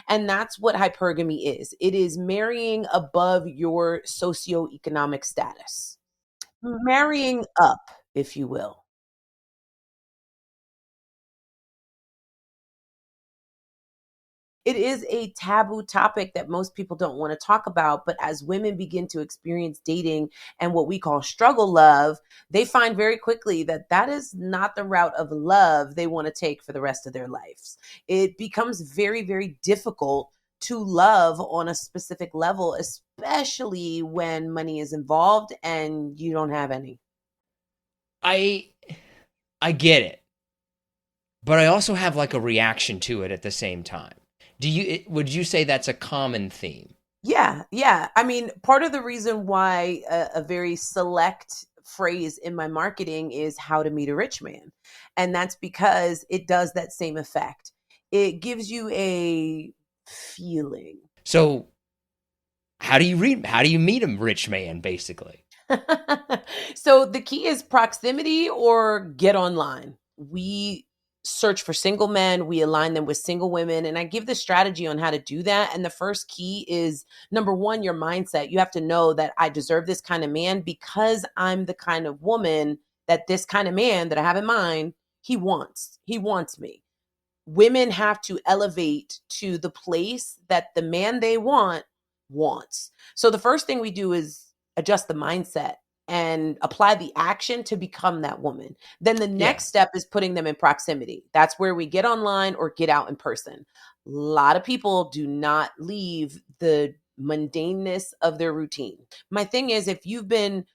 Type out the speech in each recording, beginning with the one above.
And that's what hypergamy is. It is marrying above your socioeconomic status, marrying up, if you will. It is a taboo topic that most people don't want to talk about. But as women begin to experience dating and what we call struggle love, they find very quickly that that is not the route of love they want to take for the rest of their lives. It becomes very, very difficult to love on a specific level, especially when money is involved and you don't have any. I get it, but I also have like a reaction to it at the same time. Would you say that's a common theme? Yeah, yeah. I mean, part of the reason why a very select phrase in my marketing is how to meet a rich man. And that's because it does that same effect. It gives you a feeling. So how do you meet a rich man basically? So the key is proximity or get online. We search for single men, we align them with single women, and I give the strategy on how to do that. And the first key is number one, your mindset. You have to know that I deserve this kind of man because I'm the kind of woman that this kind of man that I have in mind, he wants. He wants me. Women have to elevate to the place that the man they want wants. So the first thing we do is adjust the mindset and apply the action to become that woman. Then the Yeah. next step is putting them in proximity. That's where we get online or get out in person. A lot of people do not leave the mundaneness of their routine. My thing is, if you've been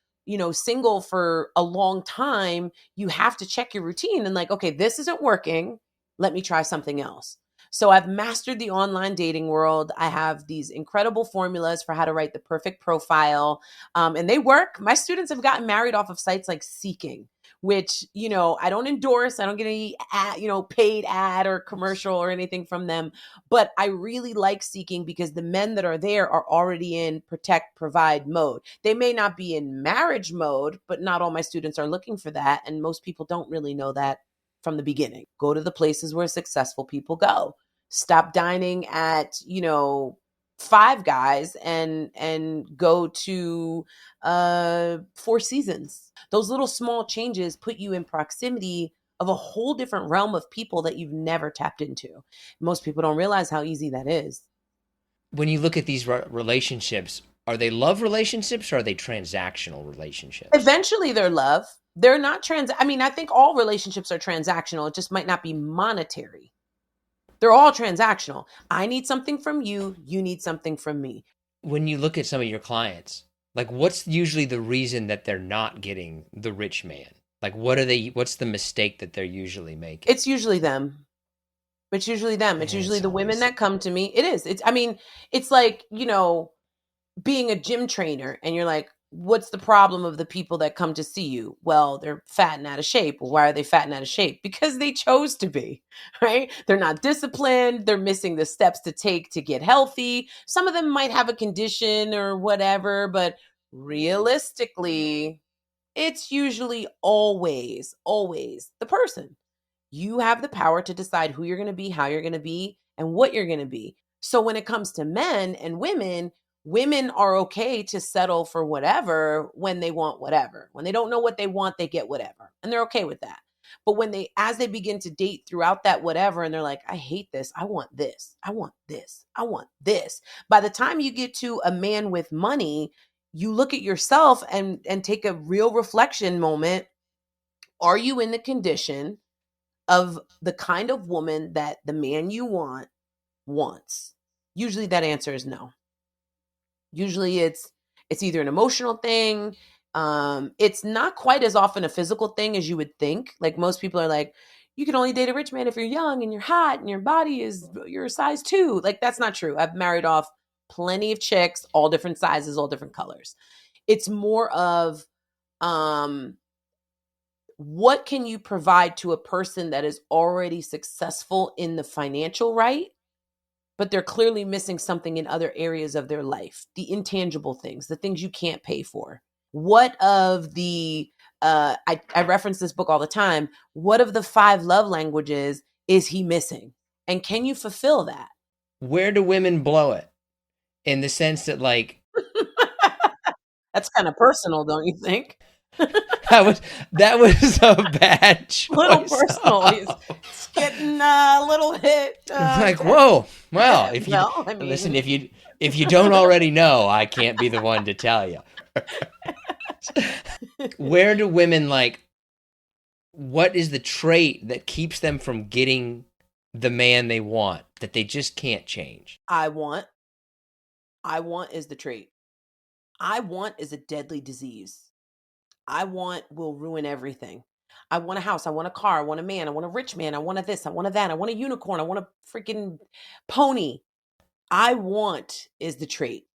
single for a long time, you have to check your routine and like, okay, this isn't working. Let me try something else. So I've mastered the online dating world. I have these incredible formulas for how to write the perfect profile. And they work. My students have gotten married off of sites like Seeking, which, I don't endorse. I don't get any, paid ad or commercial or anything from them. But I really like Seeking because the men that are there are already in protect, provide mode. They may not be in marriage mode, but not all my students are looking for that. And most people don't really know that from the beginning. Go to the places where successful people go. Stop dining at, Five Guys and go to Four Seasons. Those little small changes put you in proximity of a whole different realm of people that you've never tapped into. Most people don't realize how easy that is. When you look at these relationships, are they love relationships or are they transactional relationships? Eventually they're love. They're not I mean, I think all relationships are transactional. It just might not be monetary. They're all transactional. I need something from you. You need something from me. When you look at some of your clients, like what's usually the reason that they're not getting the rich man? Like what's the mistake that they're usually making? It's usually them. It's usually them. It's And usually it's the women always that come to me. It is. I mean, it's like, being a gym trainer and you're like, what's the problem of the people that come to see you? Well, they're fat and out of shape. Well, why are they fat and out of shape? Because they chose to be, right? They're not disciplined. They're missing the steps to take to get healthy. Some of them might have a condition or whatever, but realistically, it's usually always the person. You have the power to decide who you're going to be, how you're going to be, and what you're going to be. So when it comes to men and women are okay to settle for whatever when they want whatever. When they don't know what they want, they get whatever. And they're okay with that. But as they begin to date throughout that whatever, and they're like, I hate this. I want this. I want this. I want this. By the time you get to a man with money, you look at yourself and take a real reflection moment. Are you in the condition of the kind of woman that the man you want wants? Usually that answer is no. Usually it's either an emotional thing. It's not quite as often a physical thing as you would think. Like most people are like, you can only date a rich man if you're young and you're hot and your body is your size 2. Like that's not true. I've married off plenty of chicks, all different sizes, all different colors. It's more of what can you provide to a person that is already successful in the financial right, but they're clearly missing something in other areas of their life, the intangible things, the things you can't pay for. What of the I reference this book all the time. What of the 5 love languages is he missing? And can you fulfill that? where do women blow it? In the sense that, like, That's kind of personal, don't you think? that was that was a bad Little choice. personal. He's getting a little hit. Like, whoa. Well, if you Well, I listen, mean, if you don't already know, I can't be the one to tell you. Where do women, like, what is the trait that keeps them from getting the man they want that they just can't change? I want is the trait. I want is a deadly disease. I want will ruin everything. I want a house. I want a car. I want a man. I want a rich man. I want a this. I want a that. I want a unicorn. I want a freaking pony. I want is the trait.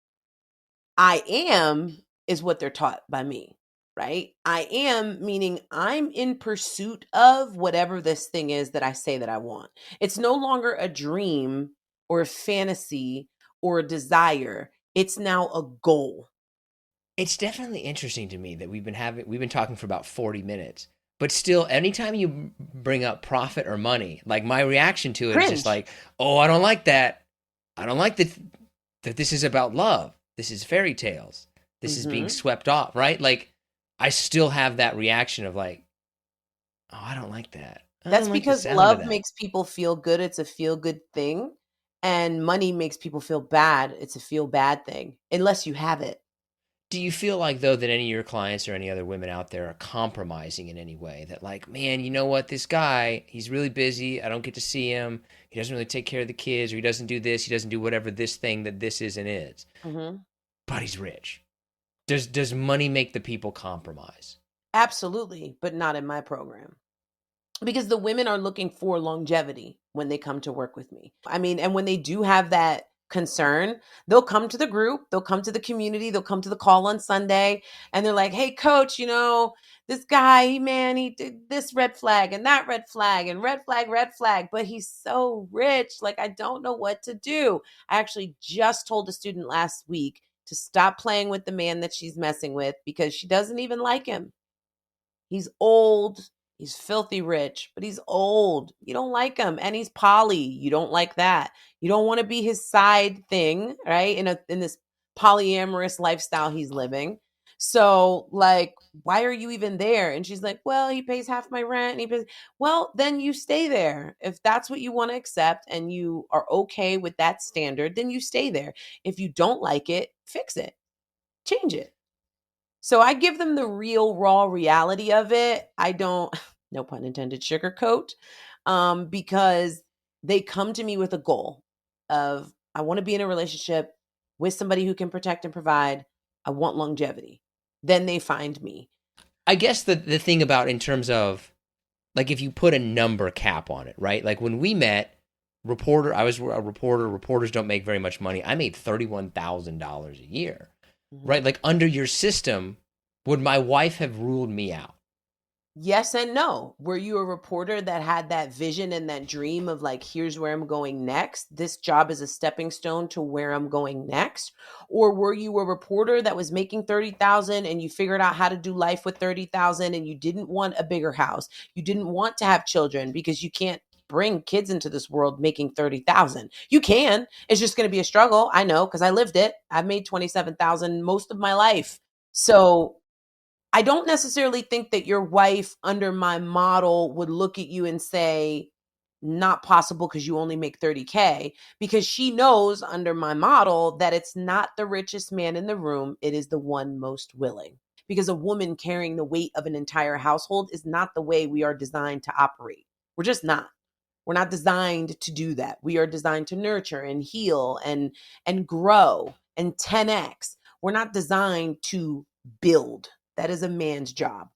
I am is what they're taught by me, right? I am meaning I'm in pursuit of whatever this thing is that I say that I want. It's no longer a dream or a fantasy or a desire. It's now a goal. It's definitely interesting to me that we've been talking for about 40 minutes. But still, anytime you bring up profit or money, like, my reaction to it is just Cringe. like, oh, I don't like that. I don't like that this is about love. This is fairy tales. This is being Hmm. swept off, right? Like, I still have that reaction of like, oh, I don't like that. I That's don't like the because sound of love that. makes people feel good. It's a feel good thing. And money makes people feel bad. It's a feel bad thing, unless you have it. Do you feel like, though, that any of your clients or any other women out there are compromising in any way? That, like, man, you know what? This guy, he's really busy. I don't get to see him. He doesn't really take care of the kids, or he doesn't do this. He doesn't do whatever this thing that this is and is. Hmm. But he's rich. Does money make the people compromise? Absolutely, but not in my program. Because the women are looking for longevity when they come to work with me. I mean, and when they do have that concern, they'll come to the group, they'll come to the community, they'll come to the call on Sunday, and they're like, hey, coach, this guy, man, he did this red flag and that red flag, but he's so rich. Like, I don't know what to do. I actually just told a student last week to stop playing with the man that she's messing with because she doesn't even like him. He's old. He's filthy rich, but he's old. You don't like him. And he's poly. You don't like that. You don't want to be his side thing, right? In this polyamorous lifestyle he's living. So, like, why are you even there? And she's like, well, he pays half my rent. And he pays, well, then you stay there. If that's what you want to accept and you are okay with that standard, then you stay there. If you don't like it, fix it, change it. So I give them the real raw reality of it. I don't, no pun intended, sugarcoat, because they come to me with a goal of I want to be in a relationship with somebody who can protect and provide. I want longevity. Then they find me. I guess the thing about, in terms of, like, if you put a number cap on it, right? Like, when we met, I was a reporter. Reporters don't make very much money. I made $31,000 a year, Mhm. right? Like, under your system, would my wife have ruled me out? Yes and no. Were you a reporter that had that vision and that dream of like, here's where I'm going next? This job is a stepping stone to where I'm going next. Or were you a reporter that was making 30,000 and you figured out how to do life with 30,000 and you didn't want a bigger house. You didn't want to have children because you can't bring kids into this world making 30,000. You can. It's just going to be a struggle. I know because I lived it. I've made 27,000 most of my life. So I don't necessarily think that your wife under my model would look at you and say, not possible because you only make 30K, because she knows under my model that it's not the richest man in the room. It is the one most willing. Because a woman carrying the weight of an entire household is not the way we are designed to operate. We're just not. We're not designed to do that. We are designed to nurture and heal and grow and 10x. We're not designed to build. That is a man's job.